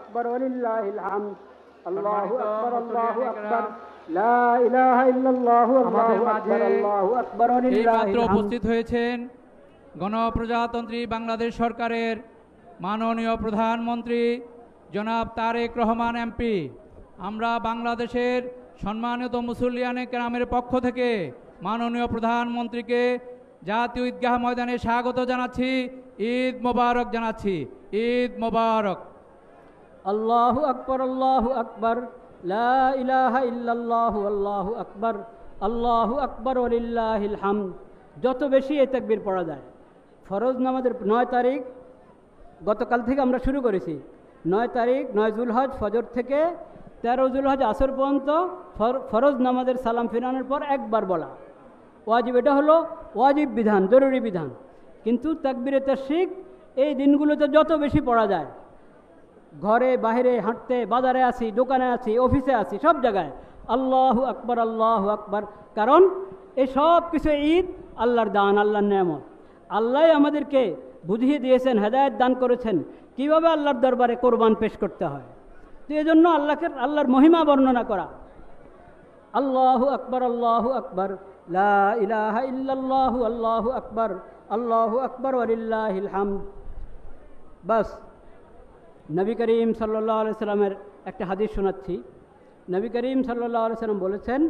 আকবার ওয়ালিল্লাহিল হামদ। আল্লাহু আকবার, আল্লাহু আকবার, লা ইলাহা ইল্লাল্লাহু, আল্লাহু আকবার, আল্লাহু আকবার ওয়ালিল্লাহিল হামদ। উপস্থিত হয়েছেন গণপ্রজাতন্ত্রী বাংলাদেশ সরকারের মাননীয় প্রধানমন্ত্রী জনাব তারেক রহমান এমপি। আমরা বাংলাদেশের সম্মানিত মুসল্লিয়ানে কেরামের পক্ষ থেকে মাননীয় প্রধানমন্ত্রীকে জাতীয় ঈদগাহ ময়দানে স্বাগত জানাচ্ছি, ঈদ মোবারক জানাচ্ছি। ঈদ মোবারক। আল্লাহু আকবার, আল্লাহু আকবার, লা ইলাহা ইল্লাল্লাহু, আল্লাহু আকবার, আল্লাহু আকবার ওয়ালিল্লাহিল হামদ। যত বেশি এই তাকবীর পড়া যায়। ফরজ নামাজের 9 তারিখ গতকাল থেকে আমরা শুরু করেছি। 9 তারিখ 9 জুলহজ ফজর থেকে 13 জুলহজ আসর পর্যন্ত ফরজ নামাজের সালাম ফিরানোর পর একবার বলা ওয়াজিব। এটা হলো ওয়াজিব বিধান, জরুরি বিধান। কিন্তু তাকবীরে তাশরিক এই দিনগুলোতে যত বেশি পড়া যায়, ঘরে বাইরে হাঁটতে, বাজারে আছি, দোকানে আছি, অফিসে আছি, সব জায়গায় আল্লাহু আকবার, আল্লাহু আকবার। কারণ এই সব কিছু ঈদ আল্লাহর দান, আল্লাহর নেয়ামত। আল্লাহ আমাদেরকে বুঝিয়ে দিয়েছেন, হেদায়েত দান করেছেন কিভাবে আল্লাহর দরবারে কোরবান পেশ করতে হয়। তো এই জন্য আল্লাহর মহিমা বর্ণনা করা। আল্লাহু আকবার, আল্লাহু আকবার, লা ইলাহা ইল্লাল্লাহু, আল্লাহু আকবার, আল্লাহু আকবার ওয়ালিল্লাহিল হামদ। বাস। নবী করিম সাল্লাল্লাহু আলাইহি সাল্লামের একটা হাদিস শোনাচ্ছি। নবী করিম সাল্লাল্লাহু আলাইহি সাল্লাম বলেছেন,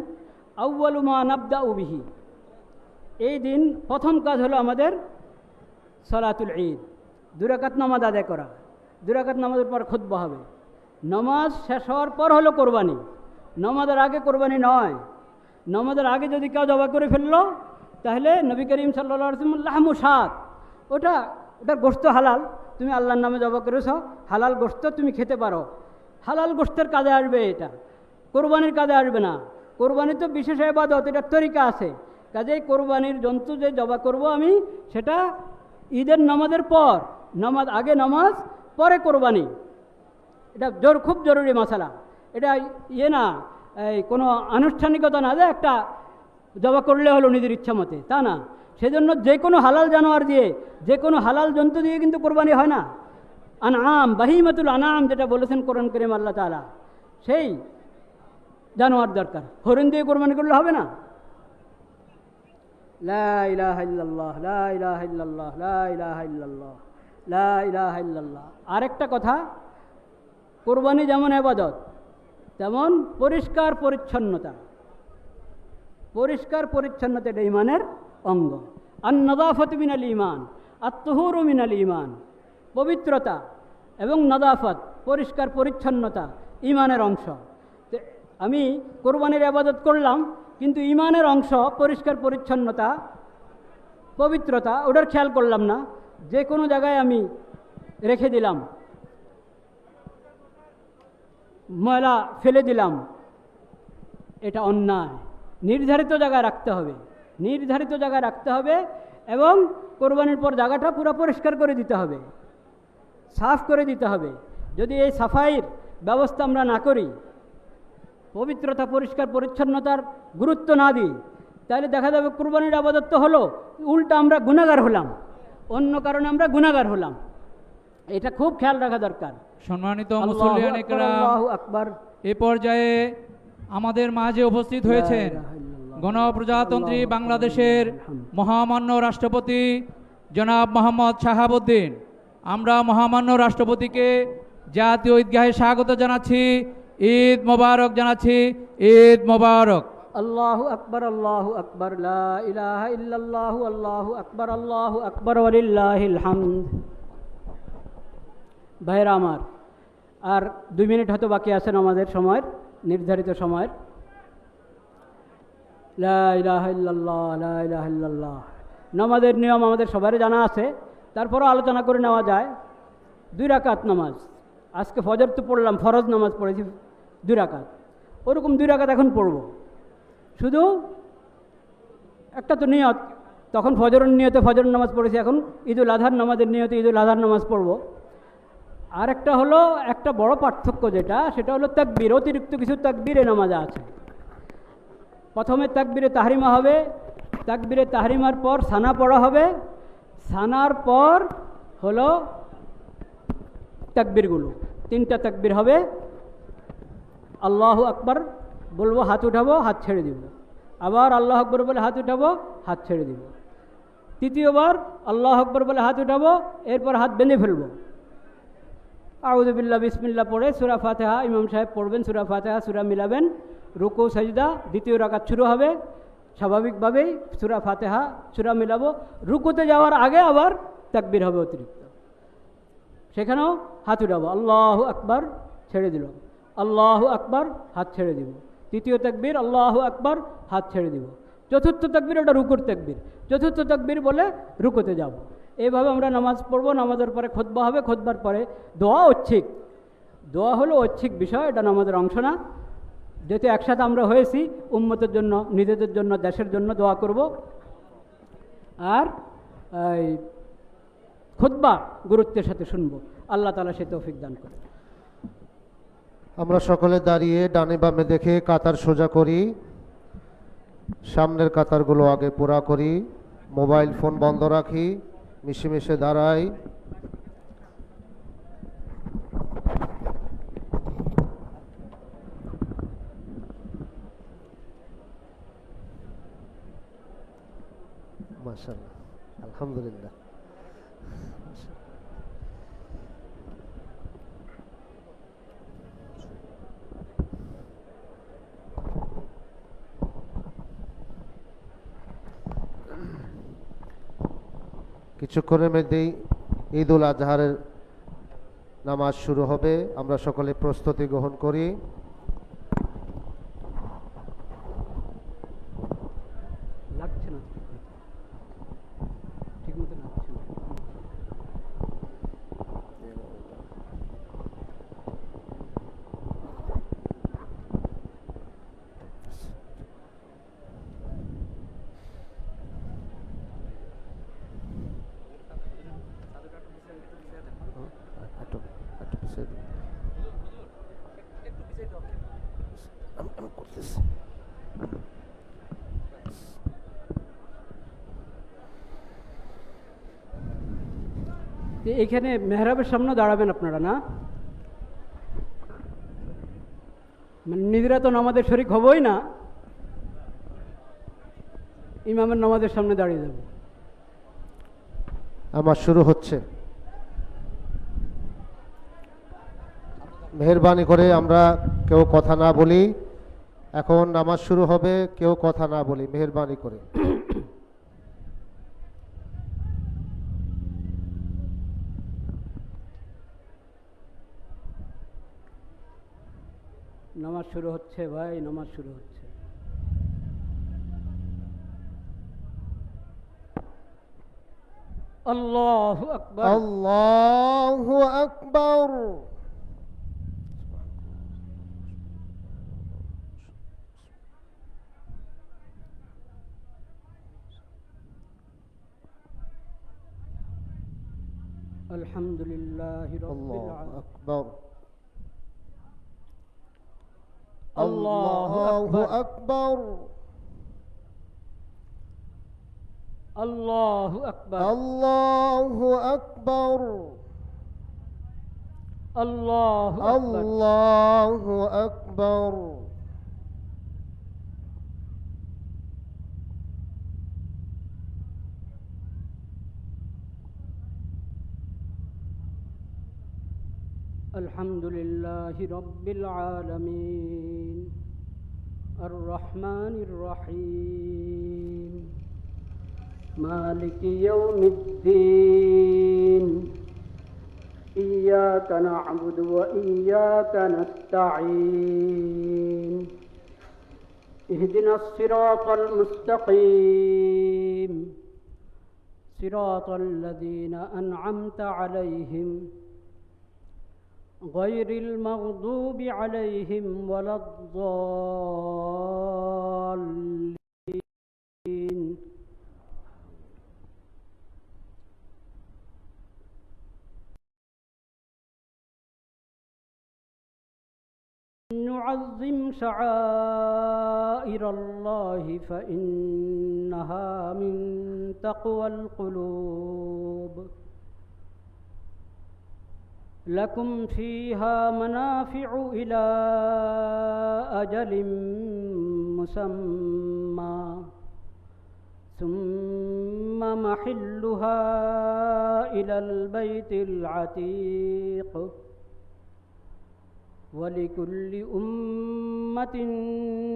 আউয়ালু মা নাবদাউ বিহি, এই দিন প্রথম কাজ হলো আমাদের সালাতুল ঈদ, 2 রাকাত নামাজ আদায় করা। 2 রাকাত নামাজের পর খুতবা হবে। নামাজ শেষ হওয়ার পর হলো কোরবানি, নামাজের আগে কোরবানি নয়। নামাজের আগে যদি কেউ জবাই করে ফেললো তাহলে নবী করিম সাল্লাল্লাহু আলাইহি ওয়াসাল্লাম লাহমু শাত, ওটার গোশত হালাল, তুমি আল্লাহর নামে জবাই করেছ, হালাল গোশত তুমি খেতে পারো। হালাল গোশতের কাজে আসবে, এটা কোরবানির কাজে আসবে না। কোরবানি তো বিশেষ ইবাদত, এটার তরিকা আছে। কাজেই কোরবানির জন্তু যে জবাই করব আমি, সেটা ঈদের নামাজের পর, নামাজ আগে নামাজ পরে কোরবানি। এটা খুব জরুরি মশালা। এটা না এই কোনো আনুষ্ঠানিকতা না যে একটা জবাই করলে হলো নিজের ইচ্ছা মতে, তা না। সেজন্য যে কোনো হালাল জানোয়ার দিয়ে, যে কোনো হালাল জন্তু দিয়ে কিন্তু কোরবানি হয় না। আনআম, বাহিমাতুল আনাম যেটা বলেছেন কোরআন কারীম আল্লাহ তাআলা, সেই জানোয়ার দরকার। হরিণ দিয়ে কোরবানি করলে হবে না। লা ইলাহা ইল্লাল্লাহ, লা ইলাহা ইল্লাল্লাহ, লা ইলাহা ইল্লাল্লাহ, লা ইলাহা ইল্লাল্লাহ। আরেকটা কথা, কোরবানি যেমন ইবাদত তেমন পরিষ্কার পরিচ্ছন্নতা। পরিষ্কার পরিচ্ছন্নতা এটা ঈমানের অঙ্গ। আন-নাযাফাতু মিনাল ঈমান, আত-তুহুরু মিনাল ঈমান। পবিত্রতা এবং নাযাফত, পরিষ্কার পরিচ্ছন্নতা ঈমানের অংশ। আমি কোরবানির ইবাদত করলাম, কিন্তু ঈমানের অংশ পরিষ্কার পরিচ্ছন্নতা, পবিত্রতা, ওটার খেয়াল করলাম না। যে কোনো জায়গায় আমি রেখে দিলাম, ময়লা ফেলে দিলাম, এটা অন্যায়। নির্ধারিত জায়গায় রাখতে হবে, নির্ধারিত জায়গায় রাখতে হবে। এবং কোরবানির পর জায়গাটা পুরো পরিষ্কার করে দিতে হবে, সাফ করে দিতে হবে। যদি এই সাফাইয়ের ব্যবস্থা আমরা না করি, পবিত্রতা পরিষ্কার পরিচ্ছন্নতার গুরুত্ব না দিই, তাহলে দেখা যাবে কোরবানির ইবাদত তো হলো, উল্টা আমরা গুনাহগার হলাম, অন্য কারণে আমরা গুনাহগার হলাম। এটা খুব খেয়াল রাখা দরকার। সম্মানিত মুসল্লিয়ানে কেরাম, আল্লাহু আকবার। এ পর্যায়ে আমাদের মাঝে উপস্থিত হয়েছেন গণপ্রজাতন্ত্রী বাংলাদেশের মহামান্য রাষ্ট্রপতি জনাব মোহাম্মদ শাহাবুদ্দিন। আমরা মহামান্য রাষ্ট্রপতিকে জাতীয় ঈদগাহে স্বাগত জানাচ্ছি, ঈদ মোবারক জানাচ্ছি, ঈদ মোবারক। আল্লাহু আকবার, আল্লাহু আকবার, লা ইলাহা ইল্লাল্লাহু, আল্লাহু আকবার, আল্লাহু আকবার ওয়ালিল্লাহিল হামদ। ভাইরা আমার, আর 2 মিনিট হয়তো বাকি আছেন আমাদের সময়ের, নির্ধারিত সময়ের। লা ইলাহা ইল্লাল্লাহ, লা ইলাহা ইল্লাল্লাহ। নামাজের নিয়ম আমাদের সবারই জানা আছে, তারপরও আলোচনা করে নেওয়া যায়। 2 রাকাত নামাজ, আজকে ফজর তো পড়লাম, ফরজ নামাজ পড়েছি 2 রাকাত, ওরকম 2 রাকাত এখন পড়ব। শুধু একটা তো নিয়ত, তখন ফজরের নিয়তে ফজর নামাজ পড়েছি, এখন ঈদুল আজহার নামাজের নিয়তে ঈদুল আজহার নামাজ পড়ব। আর একটা হলো, একটা বড় পার্থক্য যেটা, সেটা হলো তাকবীর। অতিরিক্ত কিছু তাকবীরে নামাজে আছে। প্রথমে তাকবীরে তাহরিমা হবে, তাকবীরে তাহরিমার পর সানা পড়া হবে, সানার পর হলো তাকবীরগুলো। তিনটা তাকবীর হবে। আল্লাহু আকবার বলবো, হাত উঠাবো, হাত ছেড়ে দিব। আবার আল্লাহ আকবর বলে হাত উঠাবো, হাত ছেড়ে দিব। তৃতীয়বার আল্লাহ আকবর বলে হাত উঠাবো, এরপর হাত বেঁধে ফেলবো। আউযু বিল্লাহ বিসমিল্লাহ পড়ে সূরা ফাতিহা ইমাম সাহেব পড়বেন, সূরা ফাতিহা সূরা মিলাবেন, রুকু সাজদা, দ্বিতীয় রাকাত শুরু হবে। স্বাভাবিকভাবেই সূরা ফাতিহা সূরা মিলাবো। রুকুতে যাওয়ার আগে আবার তাকবীর হবে অতিরিক্ত, সেখানেও হাত উঠাবো, আল্লাহু আকবার, ছেড়ে দিল, আল্লাহু আকবার, হাত ছেড়ে দিব। তৃতীয় তাকবীর আল্লাহু আকবার, হাত ছেড়ে দিব। চতুর্থ তাকবীর ওটা রুকুর তাকবীর, চতুর্থ তাকবীর বলে রুকুতে যাব। এইভাবে আমরা নামাজ পড়বো। নামাজের পরে খুতবা হবে, খুতবার পরে দোয়া ঐচ্ছিক। দোয়া হলো ঐচ্ছিক বিষয়, এটা নামাজের অংশ না। যেহেতু একসাথে আমরা হয়েছি, উম্মতের জন্য, নিজেদের জন্য, দেশের জন্য দোয়া করব। আর এই খুতবা গুরুত্বের সাথে শুনবো। আল্লাহ তাআলা সে তৌফিক দান করে। আমরা সকলে দাঁড়িয়ে ডানে বামে দেখে কাতার সোজা করি, সামনের কাতারগুলো আগে পুরা করি, মোবাইল ফোন বন্ধ রাখি, মিশে দাঁড়াই। মাশাআল্লাহ, আলহামদুলিল্লাহ। কিছুক্ষণের মধ্যেই ঈদ উল আজহার নামাজ শুরু হবে। আমরা সকলে প্রস্তুতি গ্রহণ করি। লাগছে না, ঠিক মতো লাগছে না। এখানে মেহরাবের সামনে দাঁড়াবেন আপনারা, না মানে নিজেরা তো নামাজের শরীক হবই না, ইমামের নামাজের সামনে দাঁড়িয়ে যাব। আমার শুরু হচ্ছে। মেহেরবানি করে আমরা কেউ কথা না বলি। এখন নামাজ শুরু হবে, কেউ কথা না বলি, মেহেরবানি করে। নামাজ শুরু হচ্ছে ভাই, নামাজ শুরু হচ্ছে। আল্লাহু আকবার, আল্লাহু আকবার। আলহামদুলিল্লাহি রাব্বিল আল্লাহু আলামিন। আকবার। আল্লাহু আকবার, আল্লাহু আকবার, আল্লাহু আকবার, আল্লাহু আকবার, আল্লাহু আকবার। আলহামদুলিল্লাহি রাব্বিল আলামিন, আর রহমানির রহিম, মালিকি ইয়াউমিদ্দিন, ইয়্যাকা না'বুদু ওয়া ইয়্যাকা নাস্তাঈন, ইহদিনাস সিরাতাল মুস্তাকিম, সিরাতাল লাযীনা আন'আমতা আলাইহিম غير المغضوب عليهم ولا الضالين. نعظم شعائر الله فإنها من تقوى القلوب. لكم فيها منافع إلى أجل مسمى ثم محلها إلى البيت العتيق ولكل أمة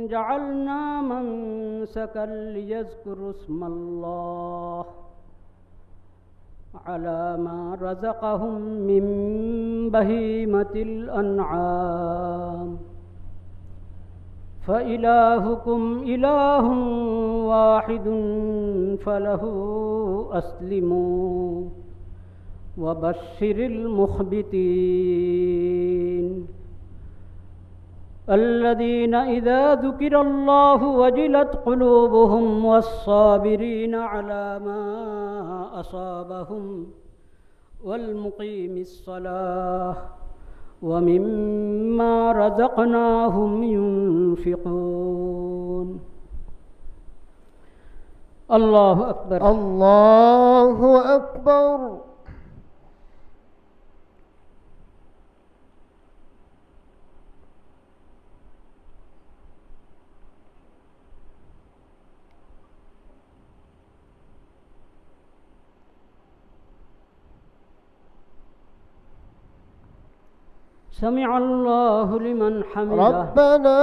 جعلنا منسكا ليذكروا اسم الله على ما رزقهم من بهيمة الأنعام فإلهكم إله واحد فله أسلموا وبشر المخبتين الذين إذا ذكر الله وجلت قلوبهم والصابرين على ما أصابهم والمقيم الصلاة ومما رزقناهم ينفقون الله أكبر الله أكبر. سمع الله لمن حمده ربنا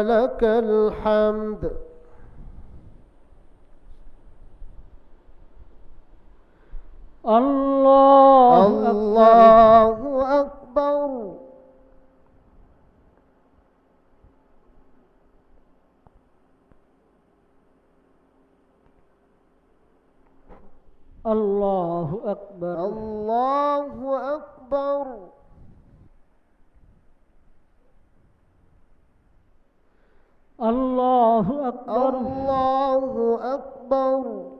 لك الحمد. الله أكبر. الله أكبر الله أكبر. الله أكبر الله أكبر.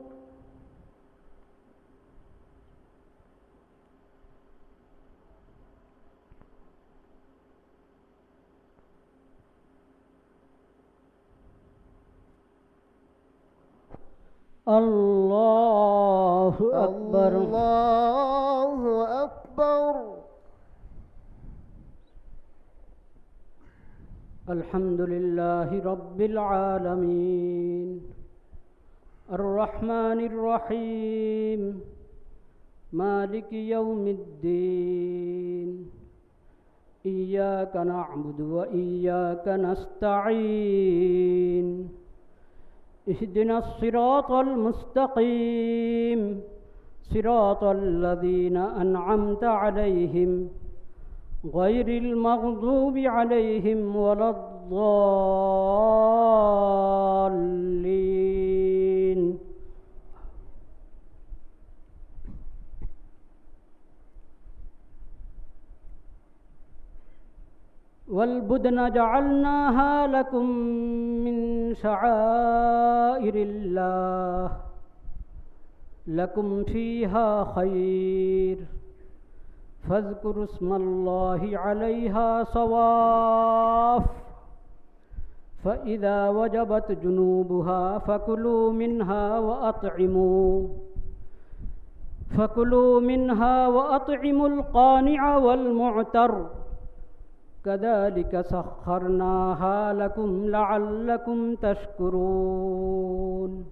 الله أكبر الله أكبر. الحمد لله رب العالمين الرحمن الرحيم مالك يوم الدين إياك نعبد وإياك نستعين اهدنا الصراط المستقيم صراط الذين أنعمت عليهم غير المغضوب عليهم ولا الضالين والبدن جعلناها لكم من شعائر الله لكم فيها خير فاذكروا اسم الله عليها صواف فإذا وجبت جنوبها فكلوا منها وأطعموا القانع والمعتر كذلك سخرناها لكم لعلكم تشكرون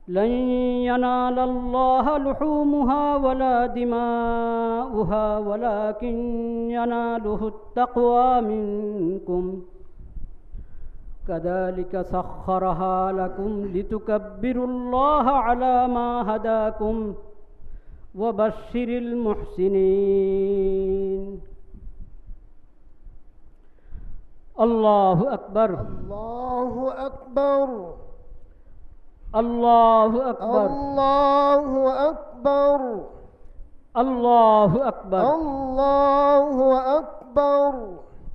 لن ينال الله لحومها ولا دماؤها ولكن يناله التقوى منكم كذلك سخرها لكم لتكبروا الله على ما هداكم وبشر المحسنين الله أكبر الله أكبر. الله أكبر الله أكبر. الله أكبر الله أكبر.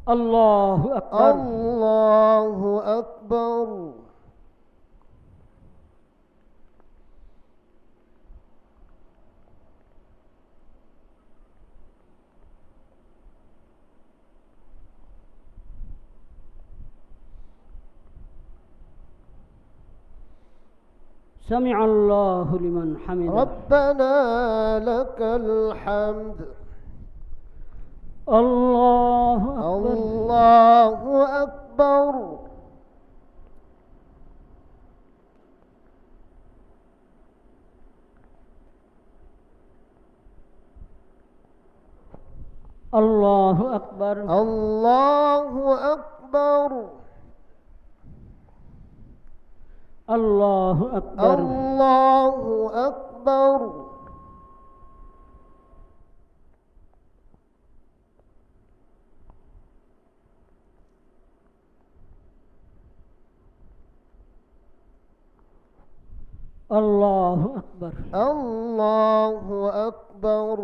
الله أكبر الله أكبر. سمع الله لمن حمده. ربنا لك الحمد. الله أكبر. الله أكبر. الله أكبر. الله أكبر. الله أكبر. الله أكبر. الله أكبر. الله أكبر.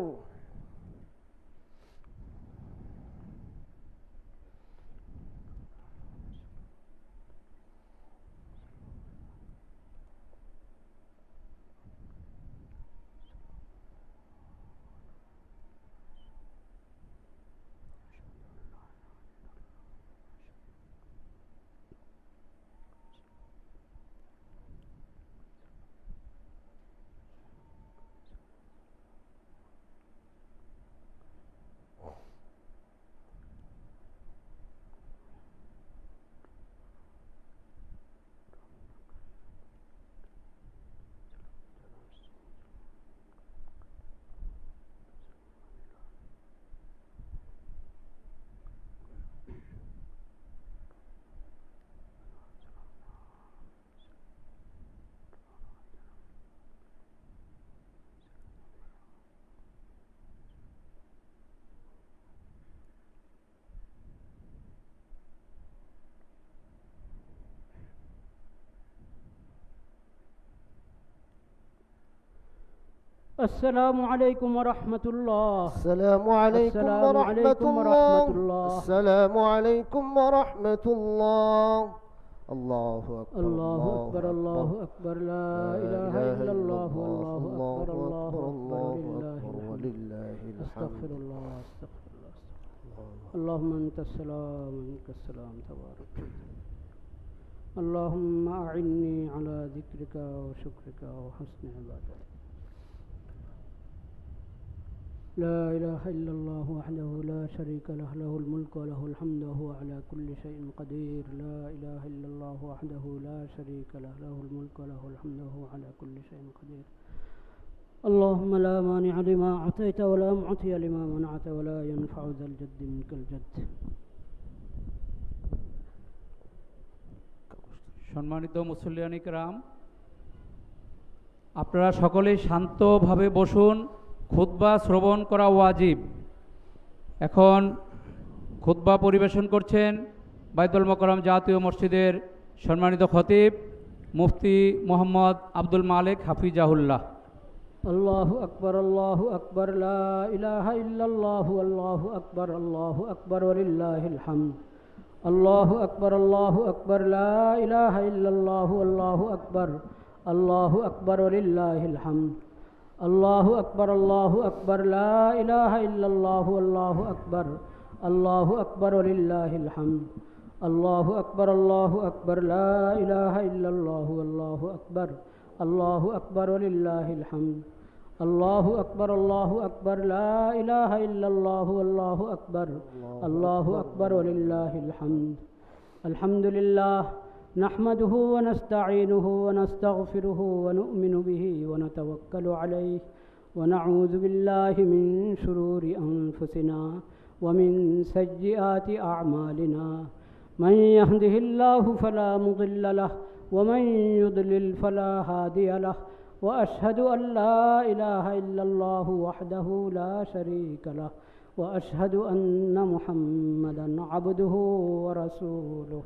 السلام عليكم ورحمة الله. السلام عليكم السلام ورحمة عليكم الله. ورحمة الله. السلام عليكم ورحمة الله. الله أكبر. الله أكبر. الله أكبر. لا إله إلا الله. والله أكبر. الله أكبر. ولله الحمد. أستغفر الله. أستغفر الله. اللهم أنت السلام ومنك السلام تبارك. اللهم أعني على ذكرك وشكرك وحسن عبادتك. لا إله إلا الله وحده لا شريك له، له الملك وله الحمد وهو على كل شيء قدير. لا إله إلا الله وحده لا شريك له، له الملك وله الحمد وهو على كل شيء قدير. اللهم لا مانع لما أعطيت ولا معطي لما منعت ولا ينفع ذا الجد منك الجد. সম্মানিত মুসল্লিয়ান ইকরাম, আপনারা সকলেই শান্তভাবে বসুন। খুতবা শ্রবণ করা ওয়াজিব। এখন খুতবা পরিবেশন করছেন বাইতুল মোকাররম জাতীয় মসজিদের সম্মানিত খতিব মুফতি মোহাম্মদ আব্দুল মালিক হাফিজাহুল্লাহ। الله أكبر. الله أكبر. لا إله إلا الله. والله أكبر. الله أكبر ولله الحمد. الله أكبر. الله أكبر. لا إله إلا الله. والله أكبر. الله أكبر ولله الحمد. الله أكبر. الله أكبر. لا إله إلا الله. والله أكبر. الله أكبر ولله الحمد. الله أكبر. الله أكبر. لا إله إلا الله. والله أكبر. الله أكبر ولله الحمد. الله أكبر. الله أكبر. لا إله إلا الله. والله أكبر. الله أكبر ولله الحمد. الحمد لله نحمده ونستعينه ونستغفره ونؤمن به ونتوكل عليه ونعوذ بالله من شرور أنفسنا ومن سيئات أعمالنا. من يهده الله فلا مضل له ومن يضلل فلا هادي له. وأشهد أن لا إله إلا الله وحده لا شريك له وأشهد أن محمدا عبده ورسوله.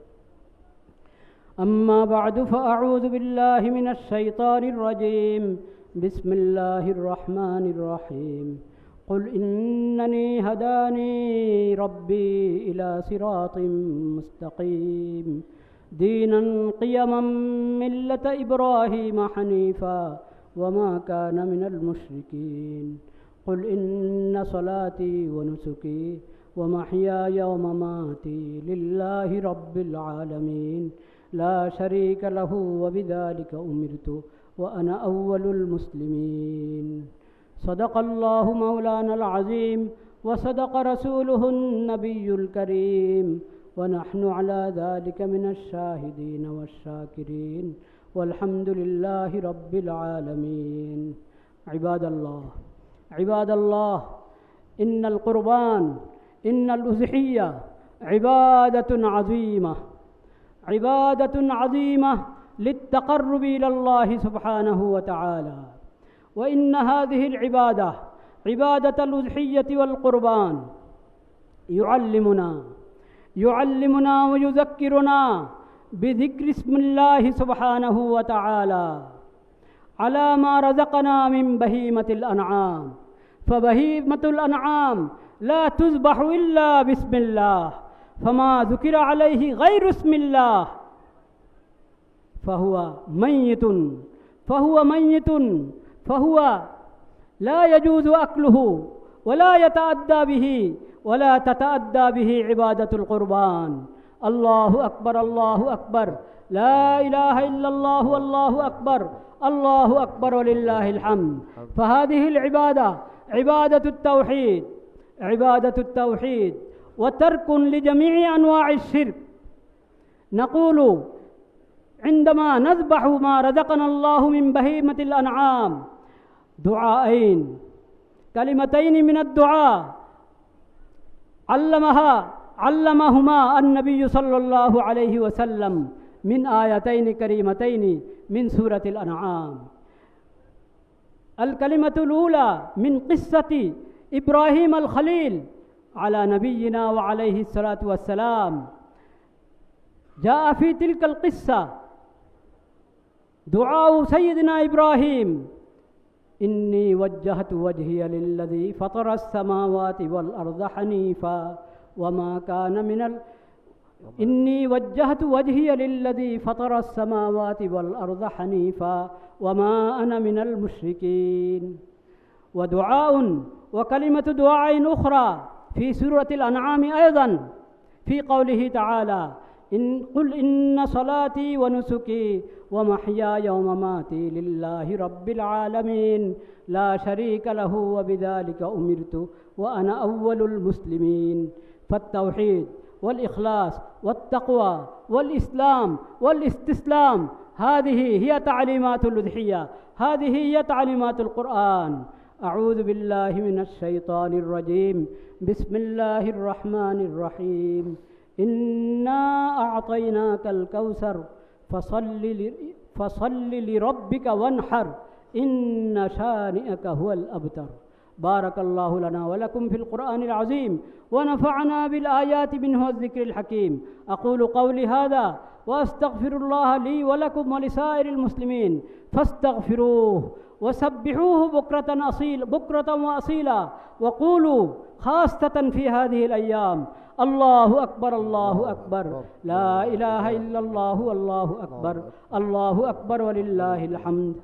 أما بعد فأعوذ بالله من الشيطان الرجيم. بسم الله الرحمن الرحيم. قل إنني هداني ربي إلى صراط مستقيم دينا قيما ملة إبراهيم حنيفا وما كان من المشركين. قل إن صلاتي ونسكي ومحياي ومماتي لله رب العالمين لا شريك له وبذلك أمرت وأنا أول المسلمين. صدق الله مولانا العظيم وصدق رسوله النبي الكريم ونحن على ذلك من الشاهدين والشاكرين والحمد لله رب العالمين. عباد الله، إن القربان، إن الأضحية عبادة عظيمة للتقرب إلى الله سبحانه وتعالى. وإن هذه العبادة، عبادة الأضحية والقربان، يعلمنا ويذكرنا بذكر اسم الله سبحانه وتعالى على ما رزقنا من بهيمة الأنعام. فبهيمة الأنعام لا تذبح إلا بسم الله، فما ذكر عليه غير اسم الله فهو ميت، فهو لا يجوز أكله ولا يتأدى به ولا تتأدى به عبادة القربان. الله أكبر، الله أكبر، لا إله إلا الله والله أكبر، الله أكبر ولله الحمد. فهذه العبادة عبادة التوحيد وترك لجميع أنواع الشرك. نقول عندما نذبح ما رزقنا الله من بهيمة الأنعام دعاءين، كلمتين من الدعاء علمهما النبي صلى الله عليه وسلم من آيتين كريمتين من سورة الأنعام. الكلمة الأولى من قصة إبراهيم الخليل على نبينا وعليه الصلاة والسلام. جاء في تلك القصة دعاء سيدنا إبراهيم: إني وجهت وجهي للذي فطر السماوات والأرض حنيفا وما كان من إني وجهت وجهي للذي فطر السماوات والأرض حنيفا وما أنا من المشركين. وكلمة دعاء أخرى في سورة الأنعام أيضا في قوله تعالى: قل إن صلاتي ونسكي ومحياي ومماتي لله رب العالمين لا شريك له وبذلك أمرت وأنا أول المسلمين. فالتوحيد والإخلاص والتقوى والإسلام والاستسلام هذه هي تعليمات الأضحية، هذه هي تعليمات القرآن. أعوذ بالله من الشيطان الرجيم. بسم الله الرحمن الرحيم. إنا أعطيناك الكوثر فصل لربك وانحر إن شانئك هو الأبتر. بارك الله لنا ولكم في القرآن العظيم ونفعنا بالآيات منه والذكر الحكيم. أقول قولي هذا وأستغفر الله لي ولكم ولسائر المسلمين فاستغفروه وسبحوه بكرة وأصيلا، وقولوا خاصة في هذه الأيام: الله أكبر، الله أكبر، لا إله إلا الله والله أكبر، الله أكبر ولله الحمد.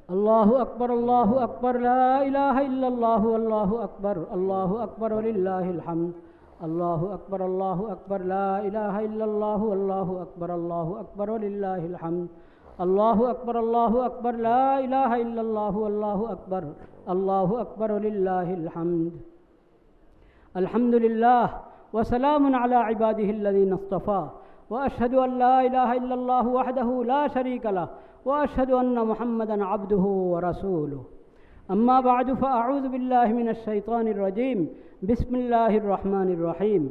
الله أكبر، الله أكبر، لا إله إلا الله والله أكبر، الله أكبر ولله الحمد. الله أكبر، الله أكبر، لا إله إلا الله والله أكبر، الله أكبر ولله الحمد. الله أكبر، الله أكبر، لا إله إلا الله والله أكبر، الله أكبر ولله الحمد. الحمد لله وسلام على عباده الذين اصطفى، وأشهد أن لا إله إلا الله وحده لا شريك له، وأشهد أن محمدًا عبده ورسوله. أما بعد، فأعوذ بالله من الشيطان الرجيم. بسم الله الرحمن الرحيم.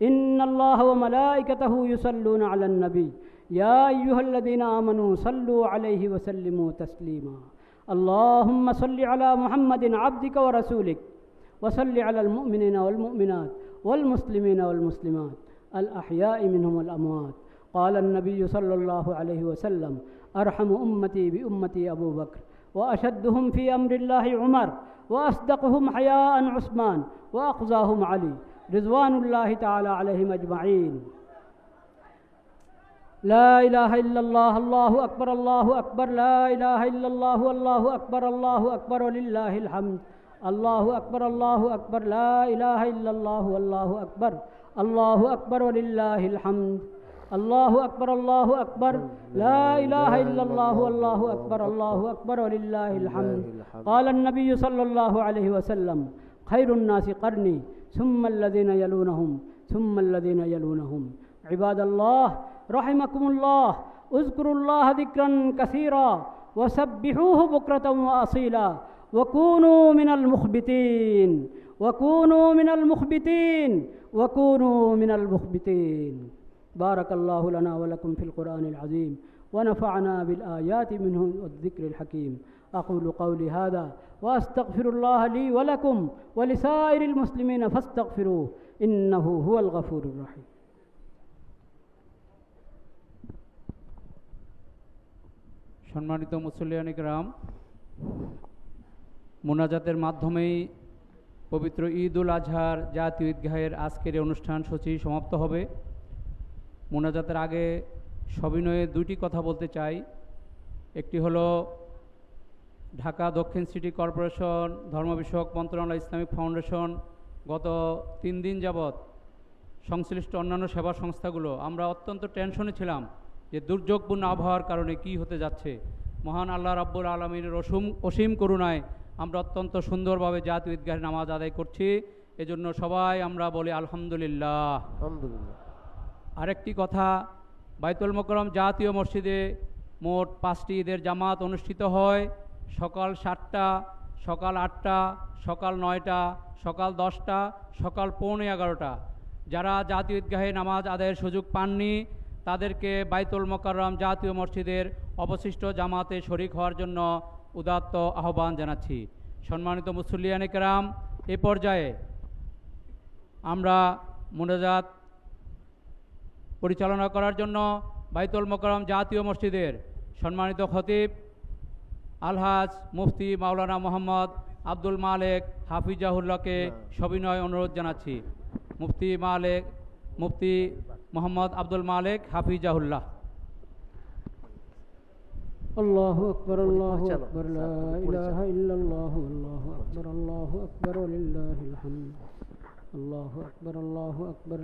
إن الله وملائكته يصلون على النبي يا أيها الذين آمنوا صلوا عليه وسلموا تسليما. اللهم صل على محمد عبدك ورسولك، وصل على المؤمنين والمؤمنات والمسلمين والمسلمات الأحياء منهم والأموات. قال النبي صلى الله عليه وسلم: أرحم أمتي بأمتي أبو بكر، وأشدهم في أمر الله عمر، وأصدقهم حياء عثمان، وأقضاهم علي رضوان الله تعالى عليهم أجمعين. لا إله إلا الله الله أكبر لا إله إلا الله الله أكبر ولله الحمد الله أكبر لا إله إلا الله والله أكبر ولله الحمد الله أكبر لا إله إلا الله والله أكبر ولله الحمد قال النبي صلى الله عليه وسلم خير الناس قرني ثم الذين يلونهم ثم الذين يلونهم عباد الله رحمكم الله اذكروا الله ذكرا كثيرا وسبحوه بكرة وأصيلا وكونوا من المخبتين بارك الله لنا ولكم في القرآن العظيم ونفعنا بالآيات منه والذكر الحكيم أقول قولي هذا وأستغفر الله لي ولكم ولسائر المسلمين فاستغفروه إنه هو الغفور الرحيم সম্মানিত মুসল্লিয়ান ইকরাম, মোনাজাতের মাধ্যমেই পবিত্র ঈদ উল আজহার জাতীয় ঈদগাহের আজকের এই অনুষ্ঠান সূচি সমাপ্ত হবে। মোনাজাতের আগে সবিনয়ে দুটি কথা বলতে চাই। একটি হলো ঢাকা দক্ষিণ সিটি কর্পোরেশন, ধর্ম বিষয়ক মন্ত্রণালয়, ইসলামিক ফাউন্ডেশন গত 3 দিন যাবৎ সংশ্লিষ্ট অন্যান্য সেবা সংস্থাগুলো আমরা অত্যন্ত টেনশনে ছিলাম যে দুর্যোগপূর্ণ আবহাওয়ার কারণে কি হতে যাচ্ছে। মহান আল্লাহ রাব্বুল আলামিনের অসীম করুণায় আমরা অত্যন্ত সুন্দরভাবে জাতীয় ঈদগাহের নামাজ আদায় করছি। এজন্য সবাই আমরা বলি আলহামদুলিল্লাহ। আরেকটি কথা, বাইতুল মোকাররম জাতীয় মসজিদে মোট 5টি ঈদের জামাত অনুষ্ঠিত হয়। সকাল 7টা, সকাল 8টা, সকাল 9টা, সকাল 10টা, সকাল 11:15। যারা জাতীয় ঈদগাহে নামাজ আদায়ের সুযোগ পাননি তাদেরকে বাইতুল মোকাররম জাতীয় মসজিদের অবশিষ্ট জামাতে শরিক হওয়ার জন্য উদাত্ত আহ্বান জানাচ্ছি। সম্মানিত মুসল্লিয়ান কিরাম, এ পর্যায়ে আমরা মোনাজাত পরিচালনা করার জন্য বাইতুল মোকাররম জাতীয় মসজিদের সম্মানিত খতিব আলহাজ মুফতি মাওলানা মোহাম্মদ আব্দুল মালেক হাফিজাহুল্লাহকে সবিনয় অনুরোধ জানাচ্ছি। মুফতি মোহাম্মদ আব্দুল মালেক হাফিজাহুল্লাহ। আল্লাহু আকবার লা ইলাহা ইল্লাল্লাহ আল্লাহু আকবার ওয়ালিল্লাহিল হামদ আল্লাহু আকবার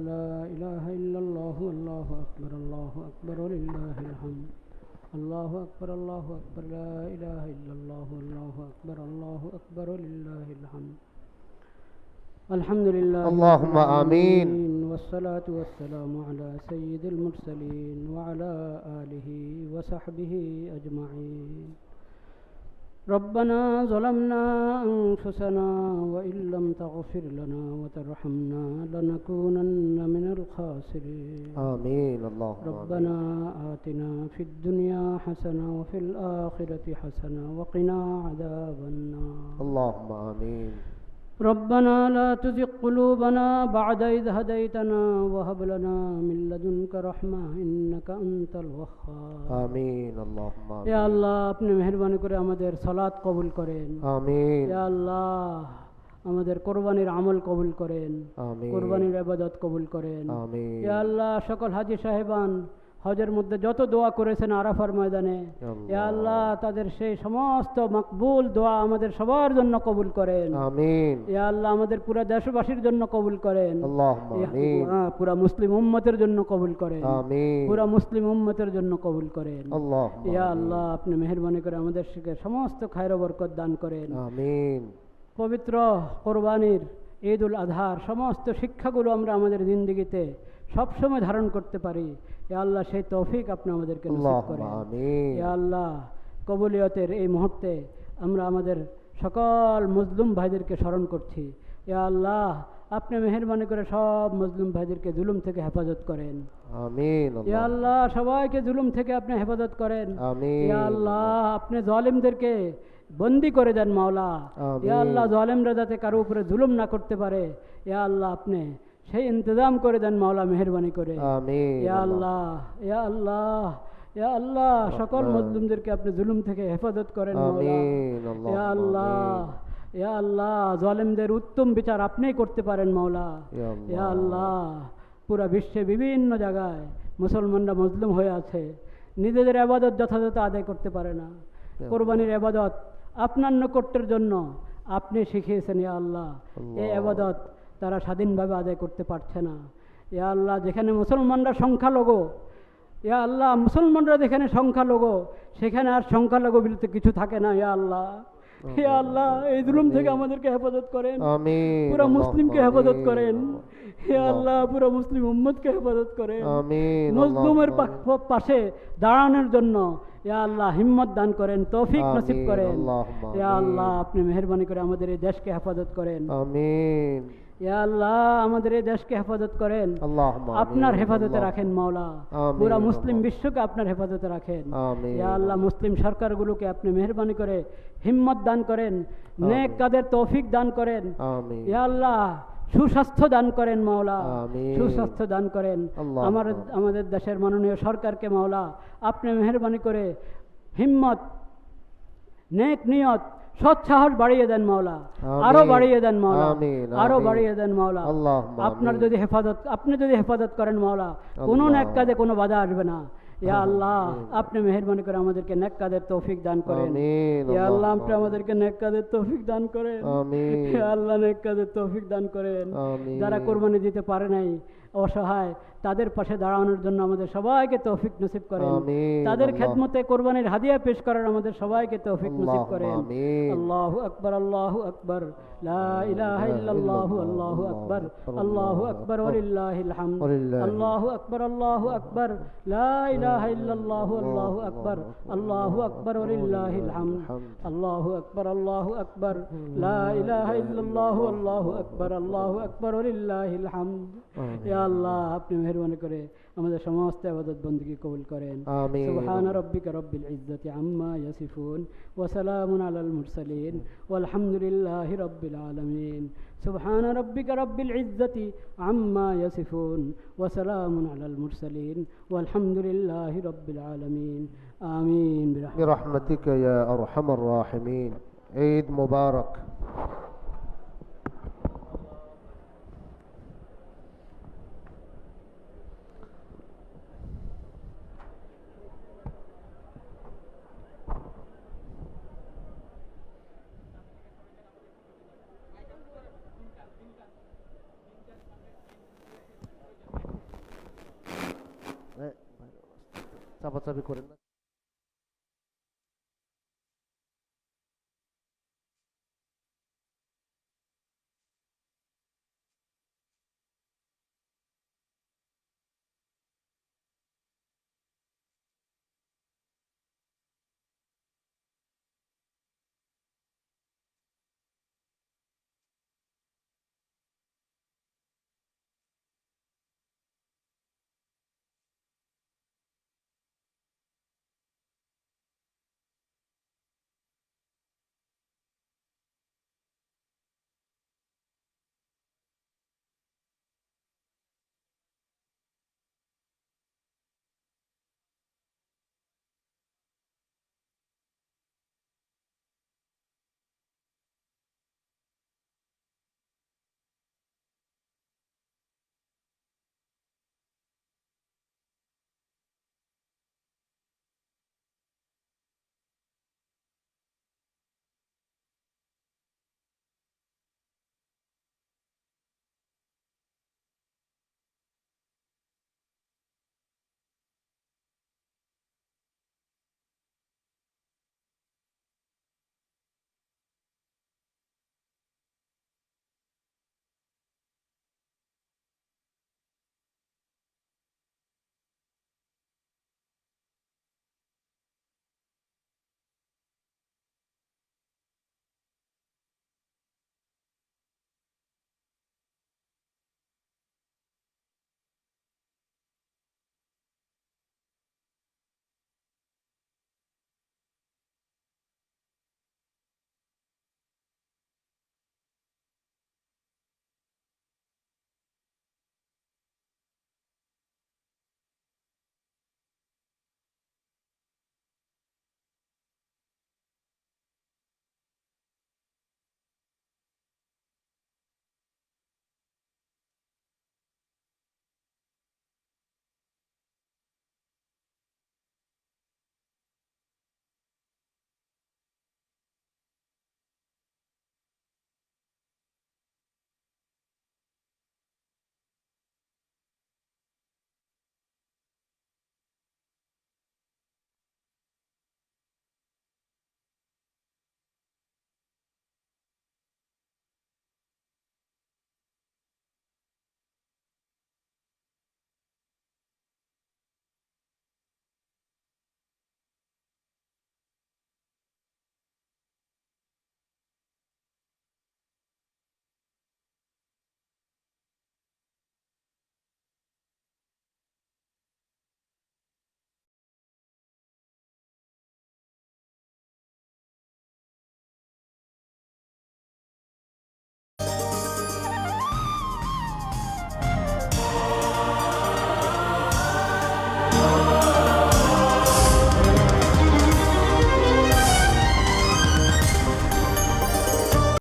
লা ইলাহা ইল্লাল্লাহ আল্লাহু আকবার ওয়ালিল্লাহিল হামদ আল্লাহু আকবার লা ইলাহা ইল্লাল্লাহ আল্লাহু আকবার ওয়ালিল্লাহিল হামদ আলহামদুলিল্লাহ اللهم آمين والصلاة والسلام على سيد المرسلين وعلى آله وصحبه أجمعين ربنا ظلمنا أنفسنا وإن لم تغفر لنا وترحمنا لنكونن من الخاسرين آمين اللهم ربنا آتنا في الدنيا حسنة وفي الآخرة حسنة وقنا عذاب النار اللهم آمين ربنا لا تزغ قلوبنا بعد إذ هديتنا وهب لنا من لدنك رحمة إنك أنت الوهاب آمين اللهم آمين يا الله আপনি মেহেরবানি করে আমাদের সালাত কবুল করেন। آمين يا الله আমাদের কোরবানির আমল কবুল করেন। آمين কোরবানির ইবাদত কবুল করেন। آمين يا الله সকল হাজী সাহেবান হজের মধ্যে যত দোয়া করেছেন আরাফার ময়দানে, ইয়া আল্লাহ তাদের সেই সমস্ত মকবুল দোয়া আমাদের সবার জন্য কবুল করেন। آمين ইয়া আল্লাহ আমাদের পুরো দেশবাসীর জন্য কবুল করেন। اللهم آمين পুরা মুসলিম উম্মতের জন্য কবুল করেন। آمين পুরা মুসলিম উম্মতের জন্য কবুল করেন। اللهم ইয়া আল্লাহ আপনি মেহেরবানি করে আমাদের সমস্ত খায়র ও বরকত দান করেন। آمين পবিত্র কোরবানির ঈদ উল আজহার সমস্ত শিক্ষাগুলো আমরা আমাদের জিন্দেগিতে সবসময় ধারণ করতে পারি। ইয়া আল্লাহ সেই তৌফিক আপনি আমাদেরকে নসিব করেন। ইয়া আল্লাহ কবুলিয়তের এই মুহূর্তে আমরা আমাদের সকল মজলুম ভাইদেরকে স্মরণ করছি। ইয়া আল্লাহ আপনি মেহেরবানি করে সব মজলুম ভাইদেরকে জুলুম থেকে হেফাজত করেন। আমিন। ইয়া আল্লাহ সবাইকে জুলুম থেকে আপনি হেফাজত করেন। আমিন। ইয়া আল্লাহ আপনি জালিমদেরকে বন্দী করে দেন মাওলা। ইয়া আল্লাহ জালিমরা যাতে কারো উপরে জুলুম না করতে পারে, ইয়া আল্লাহ আপনি সেই ইন্তজাম করে দেন মাওলা মেহেরবানি করে। আমিন। ইয়া আল্লাহ, ইয়া আল্লাহ, ইয়া আল্লাহ সকল মুসলিমদেরকে আপনি জুলুম থেকে হেফাজত করেন মাওলা। ইয়া আল্লাহ, ইয়া আল্লাহ জালিমদের উত্তম বিচার আপনিই করতে পারেন মাওলা। ইয়া আল্লাহ পুরা বিশ্বে বিভিন্ন জায়গায় মুসলমানরা মজলুম হয়ে আছে, নিজেদের আবাদত যথাযথ আদায় করতে পারে না। কোরবানির আবাদত আপনার নৈকট্যের জন্য আপনি শিখিয়েছেন ইয়া আল্লাহ, এই আবাদত তারা স্বাধীনভাবে আদায় করতে পারছে না। ইয়া আল্লাহ, যেখানে মুসলমানরা সংখ্যালঘু, ইয়া আল্লাহ মুসলমানরা যেখানে সংখ্যালঘু, সেখানে আর সংখ্যালঘু বলতে কিছু থাকে না। ইয়া আল্লাহ, হে আল্লাহ, এই জুলুম থেকে আমাদেরকে হেফাজত করেন, আমিন। পুরো মুসলিমকে হেফাজত করেন। হে আল্লাহ, পুরো মুসলিম উম্মতকে হেফাজত করেন। আমিন। মজলুমের পাশে দাঁড়ানোর জন্য ইয়া আল্লাহ হিম্মত দান করেন, তৌফিক নসিব করেন। ইয়া আল্লাহ, আপনি মেহেরবানি করে আমাদের এই দেশকে হেফাজত করেন। আমিন। ইয়া আল্লাহ, আমাদের এই দেশকে হেফাজত করেন, আল্লাহুম্মা আমিন। আপনার হেফাজতে রাখেন মাওলা। আমিন। পুরা মুসলিম বিশ্বকে আপনার হেফাজতে রাখেন। আমিন। ইয়া আল্লাহ, মুসলিম সরকারগুলোকে আপনি মেহেরবানি করে হিম্মত দান করেন, নেক কাজের তৌফিক দান করেন। আমিন। ইয়া আল্লাহ, সুস্বাস্থ্য দান করেন মাওলা, আমিন। সুস্বাস্থ্য দান করেন। আমাদের দেশের মাননীয় সরকারকে মাওলা আপনি মেহেরবানি করে হিম্মত, নেক নিয়ত, সৎ সাহস বাড়িয়ে দেন মাওলা, আরো বাড়িয়ে দেন মাওলা, আরো বাড়িয়ে দেন মাওলা। আপনার যদি হেফাজত, আপনি যদি হেফাজত করেন মাওলা, কোনো নেক কাজে কোনো বাধা আসবে না। ইয়া আল্লাহ, আপনি মেহেরবানি করে আমাদেরকে নেক কাজের তৌফিক দান করেন। ইয়া আল্লাহ, আপনি আমাদেরকে নেক কাজের তৌফিক দান করেন। ইয়া আল্লাহ, নেক কাজের তৌফিক দান করেন। যারা কোরবানি দিতে পারে নাই, অসহায়, তাদের পাশে দাঁড়ানোর জন্য আমাদের সবাইকে তৌফিক নসিব করেন। তাদের খেদমতে কোরবানির হাদিয়া পেশ করার আমাদের সবাইকে তৌফিক নসিব করেন। আল্লাহু আকবার, আল্লাহু আকবার, লা ইলাহা ইল্লাল্লাহু, আল্লাহু আকবার, আল্লাহু আকবার ওয়ালিল্লাহিল হামদ। আল্লাহু আকবার, আল্লাহু আকবার, লা ইলাহা ইল্লাল্লাহু, আল্লাহু আকবার, আল্লাহু আকবার ওয়ালিল্লাহিল হামদ। আল্লাহু আকবার, আল্লাহু আকবার, লা ইলাহা ইল্লাল্লাহু, আল্লাহু আকবার, আল্লাহু আকবার ওয়ালিল্লাহিল হামদ। ইয়া আল্লাহ, আপনি মেহেরবানি করে আমাদের সমস্ত ইবাদত বندگی কবুল করেন। সুবহান রাব্বিকা রাব্বিল ইজ্জাতি আম্মা ইয়াসিফুন ওয়া সালামুন আলাল মুরসালিন ওয়ালহামদুলিল্লাহি রাব্বিল আলামিন। সুবহান রাব্বিকা রাব্বিল ইজ্জাতি আম্মা ইয়াসিফুন ওয়া সালামুন আলাল মুরসালিন ওয়ালহামদুলিল্লাহি রাব্বিল আলামিন। আমিন বিরহমাতিকা ইয়া আরহামার রাহিমিন। ঈদ মুবারক। চাপাচাপি করেন না।